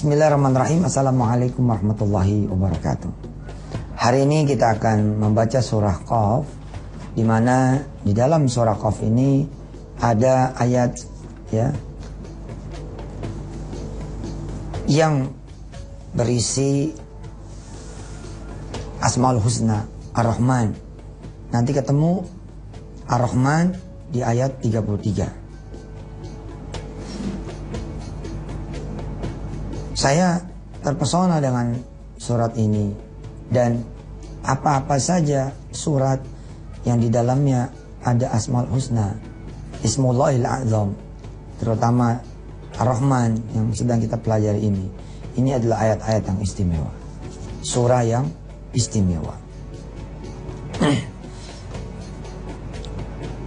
Bismillahirrahmanirrahim. Assalamualaikum warahmatullahi wabarakatuh. Hari ini kita akan membaca surah Qaf, di mana di dalam surah Qaf ini ada ayat yang berisi Asmaul Husna Ar-Rahman. Nanti ketemu Ar-Rahman di ayat 33. Saya terpesona dengan surat ini dan apa-apa saja surat yang di dalamnya ada Asmaul Husna, Ismullahil A'zam, terutama Ar-Rahman yang sedang kita pelajari ini. Ini adalah ayat-ayat yang istimewa, surah yang istimewa.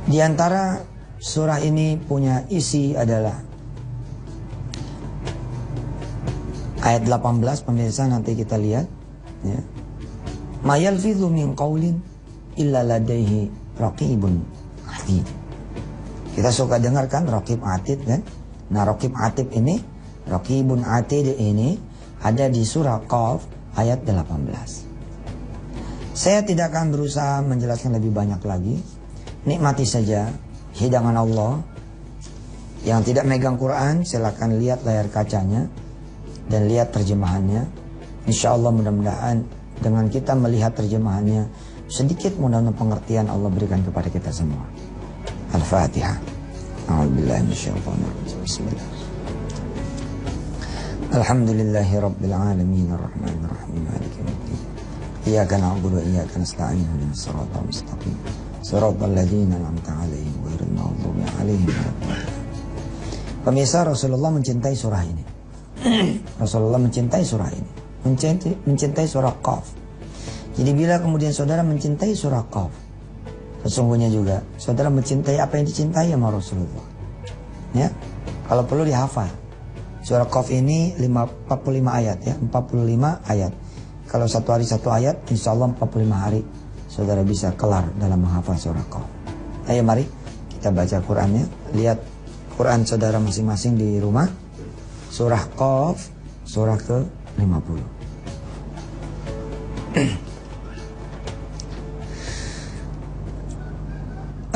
Di antara surah ini punya isi adalah ayat 18, pemirsa, nanti kita lihat ya. Ma yalfidhu min qaulin illa ladaihi raqibun atid. Kita suka dengarkan raqib atid kan? Nah, raqib atid ini, raqibun atid ini ada di surah Qaf ayat 18. Saya tidak akan berusaha menjelaskan lebih banyak lagi. Nikmati saja hidangan Allah. Yang tidak megang Quran, silakan lihat layar kacanya dan lihat terjemahannya. Insya Allah mudah-mudahan dengan kita melihat terjemahannya, sedikit mudah-mudahan pengertian Allah berikan kepada kita semua. Al-Fatihah. A'udzubillahi minasyaitonirrajim. Bismillah. Alhamdulillahi rabbil alamin arrahmanir rahim maliki yaumiddin. Iyyaka na'budu wa iyyaka nasta'in ihdinas siratal mustaqim. Siratal ladzina an'amta 'alaihim ghairil maghdubi 'alaihim waladdallin. Pemirsa, Rasulullah mencintai surah ini. Rasulullah mencintai surah ini, mencintai surah Qaf. Jadi bila kemudian saudara mencintai surah Qaf, sesungguhnya juga saudara mencintai apa yang dicintai sama Rasulullah. Ya, kalau perlu dihafal. Surah Qaf ini 45 ayat ya, 45 ayat. Kalau satu hari satu ayat, insya Allah 45 hari saudara bisa kelar dalam menghafal surah Qaf. Ayo mari kita baca Qurannya. Lihat Quran saudara masing-masing di rumah. Surah Qaf, surah ke-50.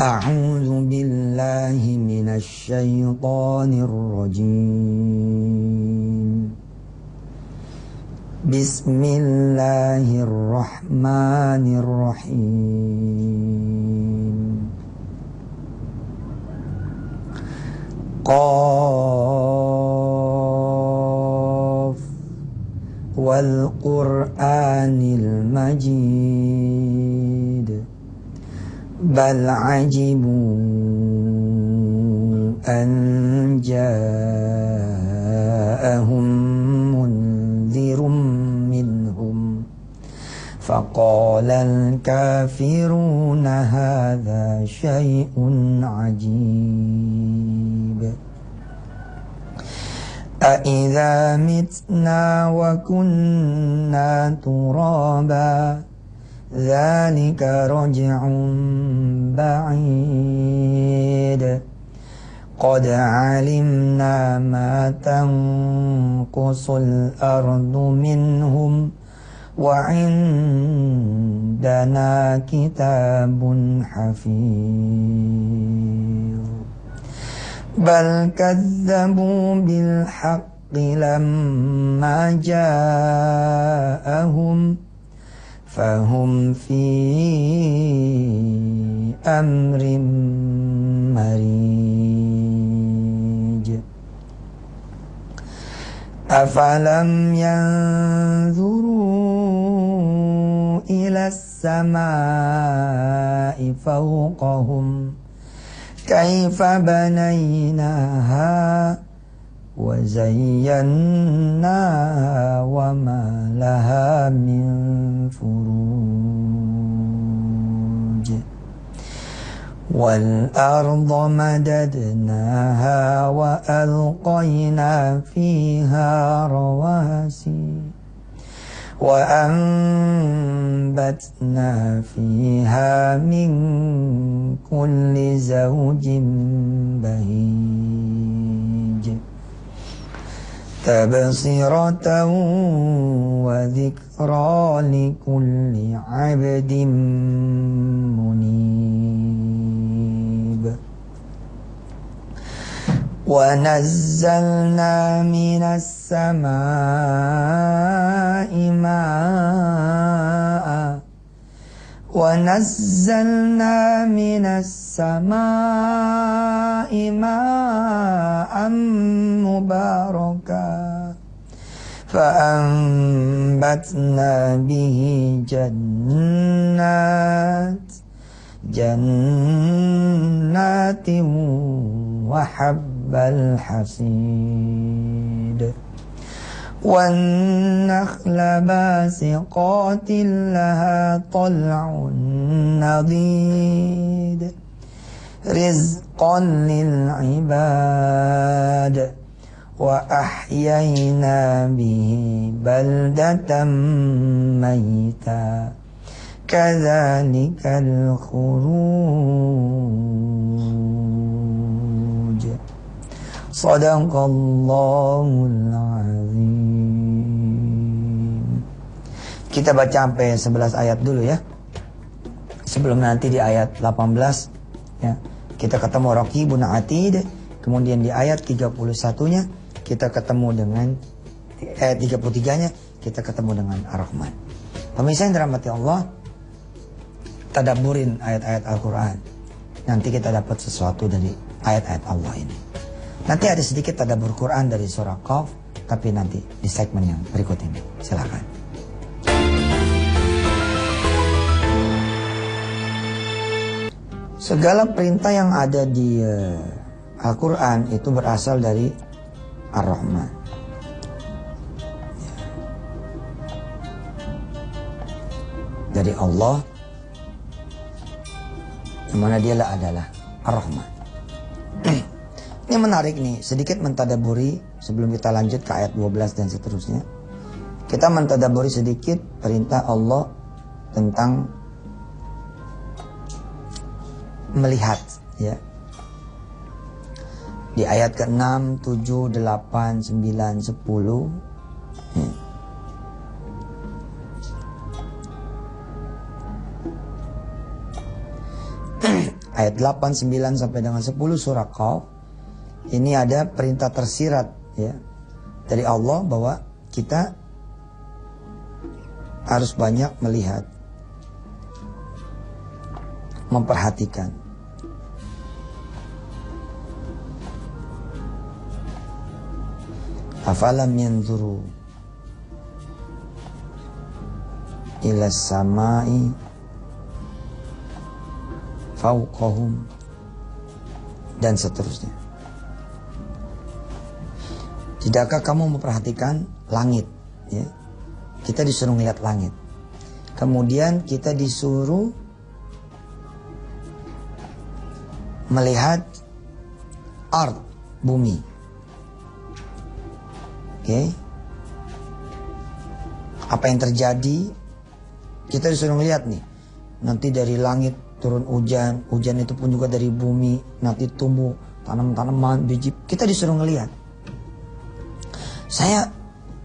A'udzu billahi minasy syaithanir rajim. Bismillahirrahmanirrahim. Wal Qur'anil Majid bal ajibu an ja'ahum munzirum minhum faqala al-kafiruna hadha syai'un ajib. أَإِذَا مِتْنَا وَكُنَّا تُرَابًا ذَلِكَ رَجْعٌ بَعِيدٌ قَدْ عَلِمْنَا مَا تَنقُصُ الْأَرْضُ مِنْهُمْ وَعِندَنَا كِتَابٌ حَفِيظٌ بل كذبوا بالحق لما جاءهم فهم في أمر مريج أفلم ينظروا إلى السماء فوقهم كيف بنيناها وزيناها وما لها من فروج والأرض مددناها وألقينا فيها رواسي وأنبتنا فيها من كل زوج بهيج تبصرة وذكرى لكل عبد منيب ونزلنا من السماء ماء مباركا فأنبتنا به جنات وحب الحصيد والنخل باسقات لها طلع نضيد رزقا للعباد وأحيينا به بلدة ميتا كذلك الخروج صدق الله العظيم. Kita baca sampai 11 ayat dulu ya, sebelum nanti di ayat 18 ya, kita ketemu Raqibun Atid. Kemudian di ayat 31-nya kita ketemu dengan 33-nya kita ketemu dengan Ar-Rahman. Pemirsa yang dirahmati Allah, tadabburin ayat-ayat Al-Quran. Nanti kita dapat sesuatu dari ayat-ayat Allah ini. Nanti ada sedikit tadabbur Quran dari surah Qaf, tapi nanti di segmen yang berikut ini. Silakan. Segala perintah yang ada di Al-Quran itu berasal dari Ar-Rahman. Dari Allah, yang mana dialah adalah Ar-Rahman. Ini menarik nih, sedikit mentadaburi sebelum kita lanjut ke ayat 12 dan seterusnya. Kita mentadaburi sedikit perintah Allah tentang melihat ya. Di ayat ke-6, 7, 8, 9, 10 ya. Ayat 8, 9 sampai dengan 10 surah Qaf. Ini ada perintah tersirat ya dari Allah bahwa kita harus banyak melihat, memperhatikan. Afalam yanzuru ila samai fawqahum dan seterusnya. Tidakkah kamu memperhatikan langit ya? Kita disuruh melihat langit. Kemudian kita disuruh melihat ard, bumi. Oke. Apa yang terjadi? Kita disuruh melihat nih. Nanti dari langit turun hujan, hujan itu pun juga dari bumi, nanti tumbuh tanam-tanaman, biji. Kita disuruh melihat. Saya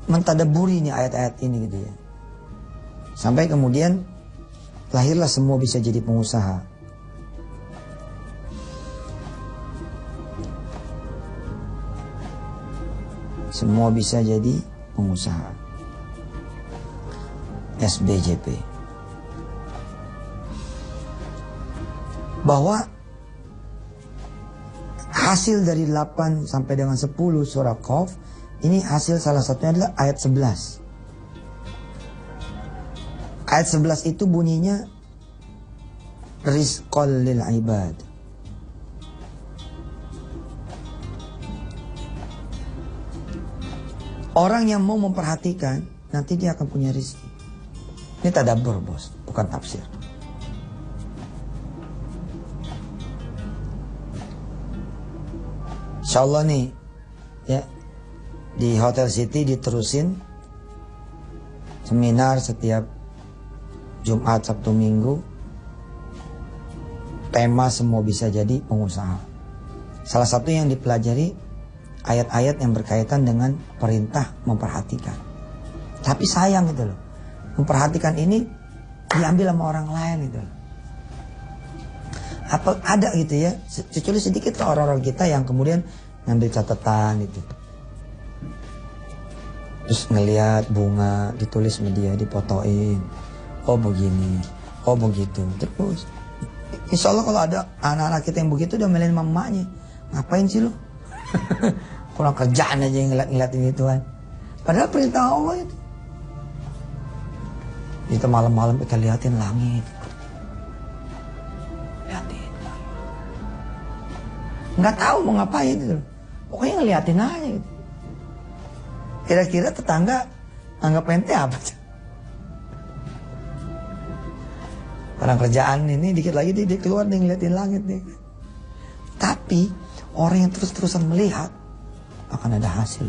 mentadaburi nih ayat-ayat ini gitu ya. Sampai kemudian lahirlah semua bisa jadi pengusaha. Semua bisa jadi pengusaha. SBJP. Bahwa hasil dari 8 sampai dengan 10 surah Qaf, ini hasil salah satunya adalah ayat 11. Ayat 11 itu bunyinya rizqal lil ibad. Orang yang mau memperhatikan, nanti dia akan punya rezeki. Ini tadabbur bos, bukan tafsir. Insyaallah nih, ya, di Hotel City diterusin seminar setiap Jumat, Sabtu, Minggu. Tema semua bisa jadi pengusaha. Salah satu yang dipelajari ayat-ayat yang berkaitan dengan perintah memperhatikan. Tapi sayang gitu loh, memperhatikan ini diambil sama orang lain gitu loh. Apa ada gitu ya, kecuali sedikit orang-orang kita yang kemudian ngambil catatan gitu. Terus ngelihat bunga ditulis sama dia, difotoin. Oh begini, oh begitu. Terus insya Allah kalau ada anak-anak kita yang begitu udah melain mamanya. Ngapain sih lo? Kurang kerjaan aja yang ngeliat-ngeliatin itu kan. Padahal perintah Allah itu. Kita malam-malam kita liatin langit. Liatin. Nggak tahu mau ngapain itu. Pokoknya ngeliatin aja gitu. Kira-kira tetangga anggap ente apa? Orang kerjaan ini dikit lagi dia keluar nih ngeliatin langit nih. Tapi orang yang terus-terusan melihat akan ada hasil.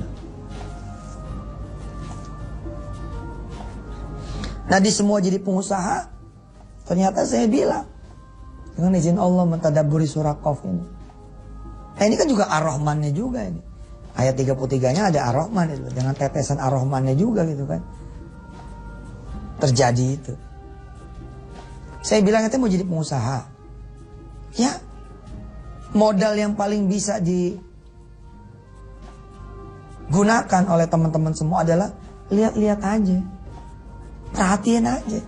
Nah di semua jadi pengusaha, ternyata saya bilang dengan izin Allah mentadabburi surah Qaf ini. Nah ini kan juga Ar-Rahmannya juga ini. Ayat 33-nya ada Ar-Rahman itu. Dengan tetesan Ar-Rahmannya juga gitu kan. Terjadi itu. Saya bilang itu mau jadi pengusaha. Ya, modal yang paling bisa digunakan oleh teman-teman semua adalah lihat-lihat aja. Perhatian aja.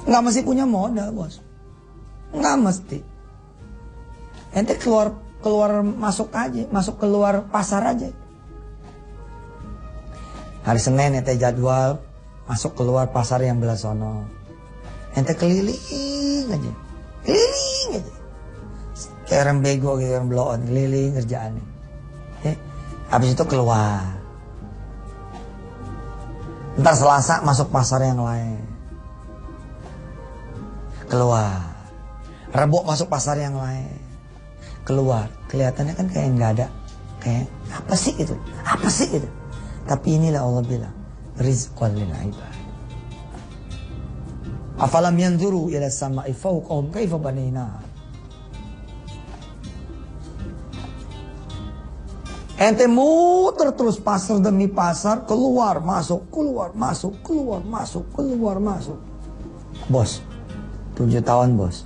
Nggak mesti punya modal, bos. Nggak mesti. Ente keluar masuk aja, masuk keluar pasar aja. Hari Senin ente jadwal masuk keluar pasar yang belah sono. Ente keliling aja. Keliling aja. Kayak orang bego gitu, orang blow on, keliling kerjaannya. Habis itu keluar. Ntar Selasa masuk pasar yang lain. Keluar. Rebo masuk pasar yang lain. Keluar. Kelihatannya kan kayak nggak ada. Kayak apa sih itu? Apa sih itu? Tapi inilah Allah bilang. Rizqan lil ibad. Afalam yanzuru ila sama'i fawqahum kaifa banaynaha. Ente muter terus pasar demi pasar, keluar, masuk, keluar, masuk, keluar, masuk, keluar, masuk. Bos, 7 tahun bos.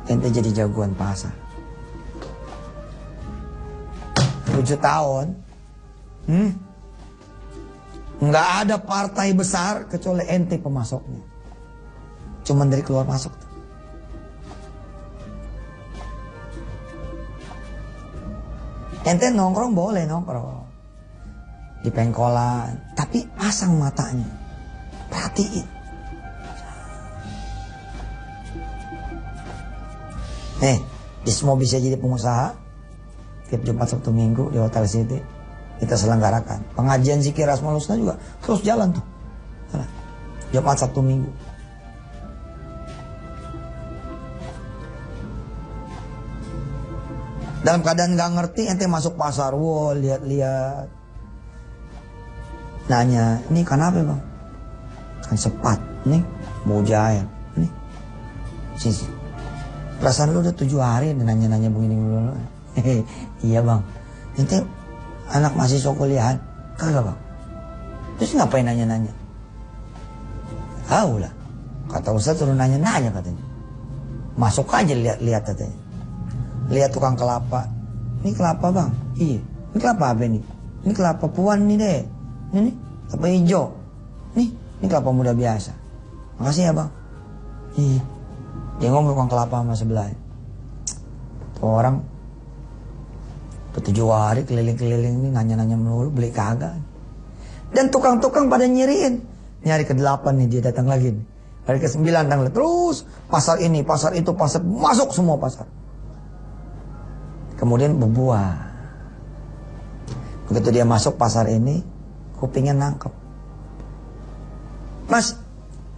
Ente jadi jagoan pasar. 7 tahun. Nggak ada partai besar kecuali ente pemasoknya. Cuman dari keluar masuk. Ente nongkrong boleh nongkrong di pengkolan, tapi pasang matanya, perhatiin. Di semua bisa jadi pengusaha. Tiap Jumat Sabtu Minggu di Hotel City kita selenggarakan pengajian zikir Asmaul Husna juga terus jalan tuh. Jumat Sabtu Minggu. Dalam keadaan nggak ngerti, ente masuk pasar, wow, lihat-lihat, nanya, ini kan apa bang? Kan sepat, nih, mau jahit, nih, sisi. Perasaan lu udah 7 hari nanya-nanya begini dulu. Iya bang, ente anak mahasiswa kuliahan, kagak bang? Terus ngapain nanya-nanya? Tahu lah, kata Ustaz turun nanya-nanya katanya. Masuk aja lihat-lihat katanya. Lihat tukang kelapa. Ini kelapa bang? Iya. Ini kelapa apa nih? Ini kelapa puan nih deh. Ini nih, kelapa hijau. Ini kelapa muda biasa. Makasih ya bang. Iya. Dia ngomong tukang kelapa sama sebelah. Tuh orang 7 hari keliling-keliling ini nanya-nanya melulu, beli kagak. Dan tukang-tukang pada nyiriin. Ini hari ke-8 nih dia datang lagi nih. Hari ke-9 datang lagi. Terus pasar ini, pasar itu, pasar, masuk semua pasar. Kemudian berbuah. Begitu dia masuk pasar ini, kupingnya nangkep. Mas,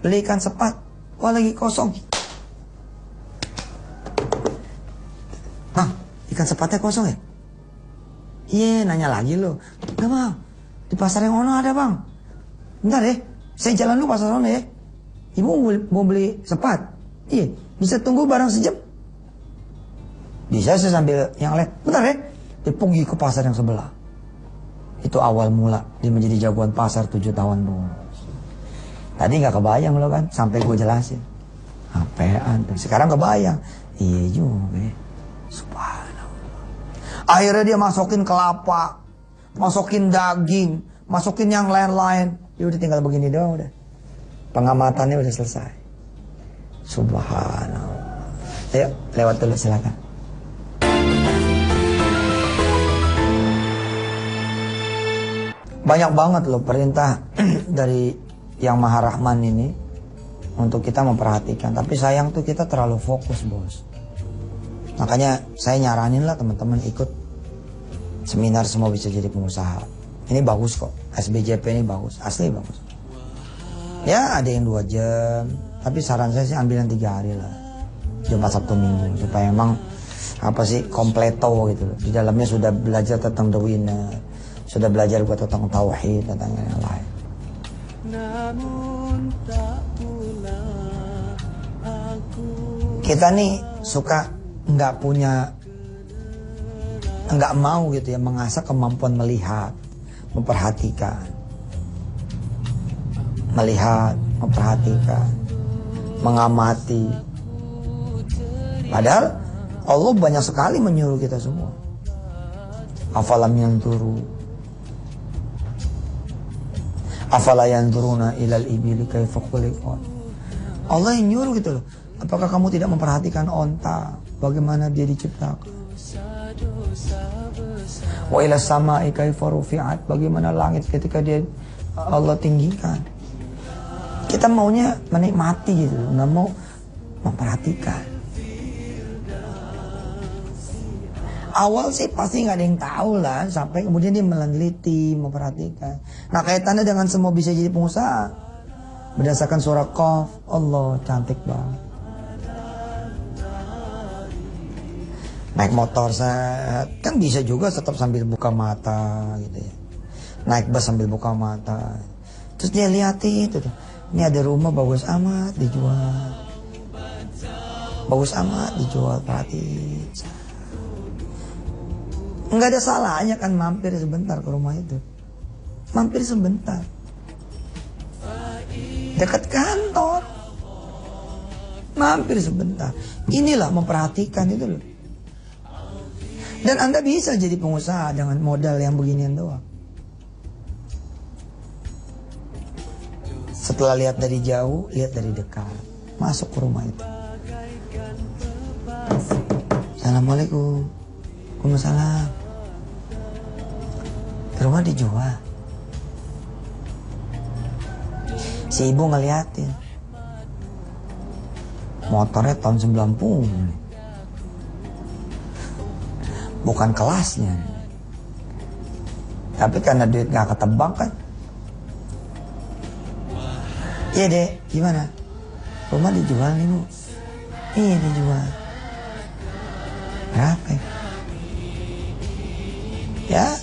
beli ikan sepat. Wah lagi kosong. Bang, ikan sepatnya kosong ya? Iya, nanya lagi lo. Enggak bang, di pasar yang ono ada bang. Bentar deh, saya jalan dulu pasar ono ya. Ibu mau beli sepat? Iya, bisa tunggu barang sejam? Bisa saya sambil yang lain, bentar ya, dia pergi ke pasar yang sebelah. Itu awal mula dia menjadi jagoan pasar 7 tahun bos. Tadi nggak kebayang loh kan, sampai gue jelasin. Apaan tuh? Sekarang kebayang. Iya juga. Subhanallah. Akhirnya dia masukin kelapa, masukin daging, masukin yang lain-lain. Dia udah tinggal begini doang udah. Pengamatannya udah selesai. Subhanallah. Ayo lewat dulu silakan. Banyak banget loh perintah dari Yang Maha Rahman ini untuk kita memperhatikan. Tapi sayang tuh kita terlalu fokus bos. Makanya saya nyaranin lah teman-teman ikut seminar Semua Bisa Jadi Pengusaha. Ini bagus kok. SBJP ini bagus. Asli bagus. Ya ada yang 2 jam. Tapi saran saya sih ambil yang 3 hari lah. Jumat, Sabtu, Minggu. Supaya emang apa sih kompleto gitu loh. Di dalamnya sudah belajar tentang the winner. Sudah belajar buat tentang tauhid, tentang yang lain. Kita nih suka nggak mau gitu ya mengasah kemampuan melihat, memperhatikan, mengamati. Padahal Allah banyak sekali menyuruh kita semua. Afalam yanzuru, afala yanzuruna ilal ibili kaifa khuliqat. Allah yang nyuruh gitu loh. Apakah kamu tidak memperhatikan onta, bagaimana dia diciptakan? Wa ila samai kaifa rufi'at, bagaimana langit ketika dia Allah tinggikan. Kita maunya menikmati gitu, nggak mau memperhatikan. Awal sih pasti nggak ada yang tahu lah, sampai kemudian dia meneliti, memperhatikan. Nah kaitannya dengan Semua Bisa Jadi Pengusaha, berdasarkan surah Qaf, Allah cantik banget. Naik motor saya kan bisa juga tetap sambil buka mata gitu ya. Naik bus sambil buka mata. Terus dia liatin itu tuh. Ini ada rumah bagus amat dijual. Bagus amat dijual, perhatiin. Enggak ada salahnya kan mampir sebentar ke rumah itu. Mampir sebentar. Dekat kantor. Mampir sebentar. Inilah memperhatikan itu loh. Dan Anda bisa jadi pengusaha dengan modal yang beginian doang. Setelah lihat dari jauh, lihat dari dekat. Masuk ke rumah itu. Assalamualaikum. Waalaikumsalam. Rumah dijual. Si ibu ngeliatin. Motornya tahun 90. Bukan kelasnya. Tapi karena duit gak ketebak kan. Iya dek, gimana? Rumah dijual nih bu. Iya dijual. Berapa? Ya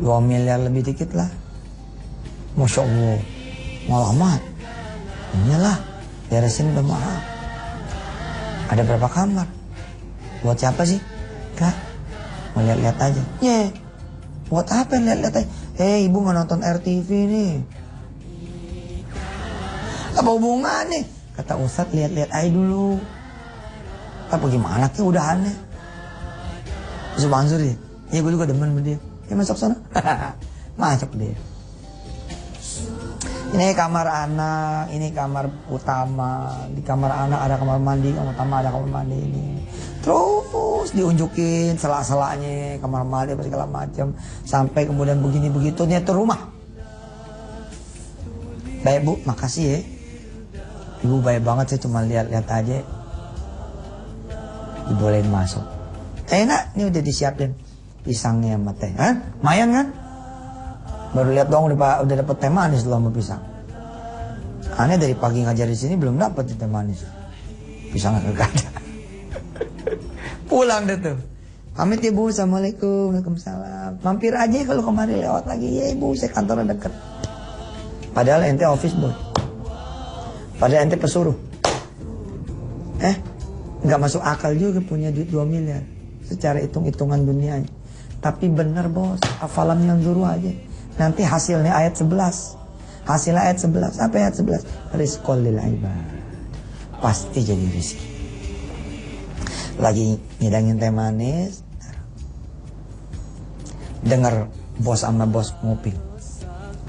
2 miliar lebih dikit lah. Masya Allah. Malamat. Inilah, beresin udah mahal. Ada berapa kamar? Buat siapa sih? Kak, mau lihat-lihat aja. Nye, buat apa lihat-lihat aja? Ibu mau nonton RTV nih. Apa hubungannya? Kata Ustadz, lihat-lihat aja dulu. Apa gimana ke udahannya? Yusuf Mansur ya? Ya gue juga demen sama dia. Ya masuk sana. Masuk dia. Ini kamar anak, ini kamar utama. Di kamar anak ada kamar mandi, kamar utama ada kamar mandi ini. Terus diunjukin sela-selanya, kamar mandi apa segala macam. Sampai kemudian begini begitu, itu rumah. Baik bu, makasih ya. Ibu baik banget, saya cuma lihat-lihat aja. Dibolehin masuk. Enak, ini udah disiapin pisangnya sama teh. Hah? Lumayan kan? Baru lihat dong udah dapet teh manis loh sama pisang. Aneh dari pagi ngajar di sini belum dapet teh manis. Pisangnya kagak ada. Pulang deh tuh. Pamit ya bu, assalamualaikum, waalaikumsalam. Mampir aja kalau kemarin lewat lagi. Ya ibu, saya kantornya deket. Padahal ente office boy. Padahal ente pesuruh. Nggak masuk akal juga punya duit 2 miliar secara hitung-hitungan dunianya. Tapi bener bos, afalam yang zuru aja. Nanti hasilnya ayat 11. Hasilnya ayat 11. Apa ayat 11? Rizqul lil ibad. Pasti jadi rezeki. Lagi ngidangin teh manis, dengar bos sama bos ngopi.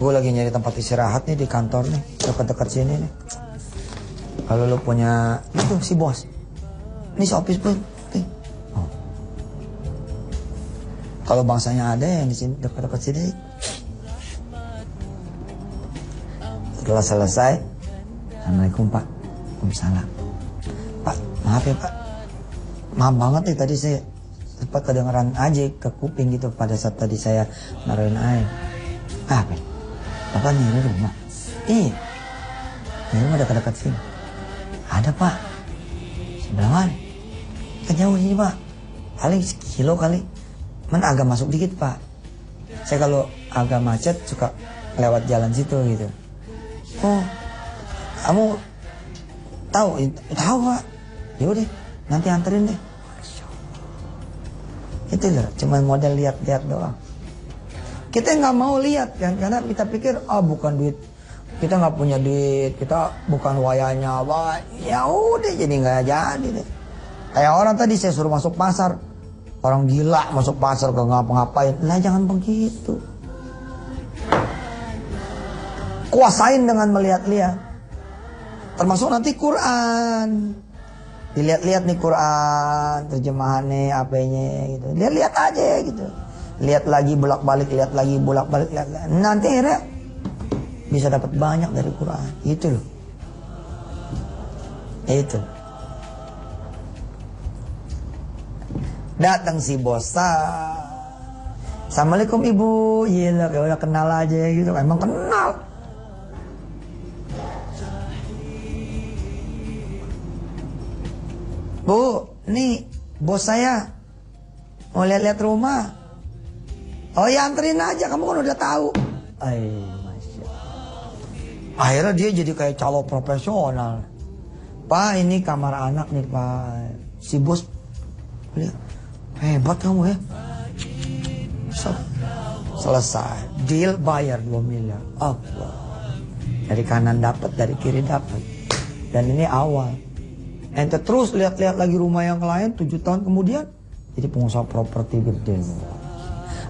Gue lagi nyari tempat istirahat nih di kantor nih, dekat-dekat sini nih. Kalau lu punya itu si bos, ini si office pun. Oh. Kalau bangsanya ada yang di sini dekat-dekat sini. Setelah selesai, Assalamualaikum Pak. Waalaikumsalam. Pak, maaf ya Pak. Maaf banget nih tadi saya sempat kedengeran aja ke kuping gitu pada saat tadi saya naruhin air. Apa? Bapak nyari rumah? Iya. Ini rumah dekat-dekat sini. Ada Pak. Sebelah mana? Jauh sini Pak. Paling sekilo kali. Mana agak masuk dikit Pak. Saya kalau agak macet suka lewat jalan situ gitu. Oh, kamu tahu? Tahu Pak. Yaudah, nanti anterin deh. Itu loh, cuma model lihat-lihat doang. Kita nggak mau lihat kan, karena kita pikir, bukan duit, kita nggak punya duit, kita bukan wayanya, ya udah jadi nggak jadi deh. Kayak orang tadi saya suruh masuk pasar, orang gila masuk pasar ke ngapa-ngapain, lah jangan begitu. Kuasain dengan melihat-lihat, termasuk nanti Quran. Dilihat-lihat nih Quran, terjemahannya, apanya gitu. Lihat-lihat aja gitu. Lihat lagi bolak-balik, lihat lagi bolak-balik, lihat lagi. Nanti akhirnya bisa dapat banyak dari Quran. Itu loh. Itu. Datang si bosa. Assalamualaikum ibu. Iya kayak udah kenal aja gitu. Emang kenal. Bu, nih bos saya mau lihat-lihat rumah. Oh ya anterin aja, kamu kan udah tahu. Masya. Akhirnya dia jadi kayak calon profesional. Pak, ini kamar anak nih Pak. Si bos, lihat, hebat kamu ya. Selesai, deal bayar 2 miliar. Allah. Dari kanan dapat, dari kiri dapat. Dan ini awal. Ente terus lihat-lihat lagi rumah yang lain 7 tahun kemudian jadi pengusaha properti gede.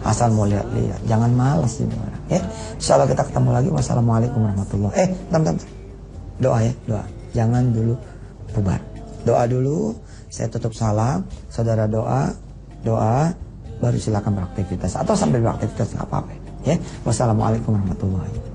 Asal mau lihat-lihat, jangan malas ini orang. Ya, insyaallah kita ketemu lagi. Wassalamualaikum warahmatullahi. Doa ya, doa. Jangan dulu bubar. Doa dulu, saya tutup salam, saudara doa, baru silakan beraktivitas atau sambil beraktivitas nggak apa-apa. Ya, wassalamualaikum warahmatullahi.